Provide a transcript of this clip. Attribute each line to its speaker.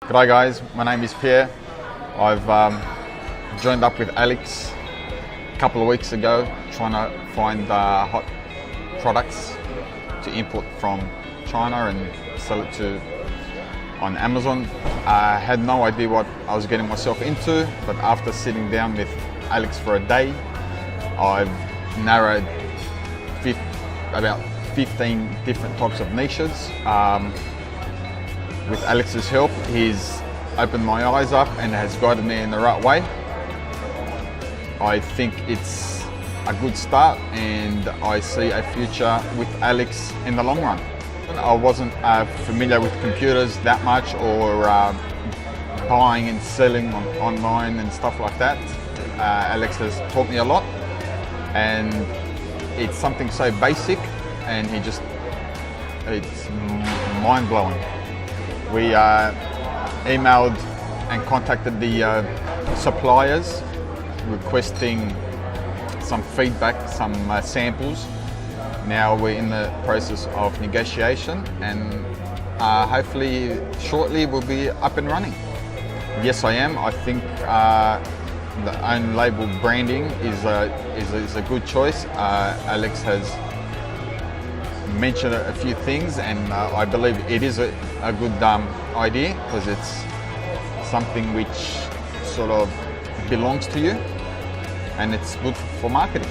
Speaker 1: G'day guys, my name is Pierre. I've joined up with Alex a couple of weeks ago trying to find hot products to import from China and sell it on Amazon. I had no idea what I was getting myself into, but after sitting down with Alex for a day, I've narrowed about 15 different types of niches. With Alex's help, he's opened my eyes up and has guided me in the right way. I think it's a good start and I see a future with Alex in the long run. I wasn't familiar with computers that much or buying and selling online and stuff like that. Alex has taught me a lot and it's something so basic and it's mind-blowing. We emailed and contacted the suppliers requesting some feedback, some samples. Now we're in the process of negotiation and hopefully shortly we'll be up and running. Yes, I am. I think the own label branding is a good choice. Alex has mentioned a few things and I believe it is a good idea because it's something which sort of belongs to you and it's good for marketing.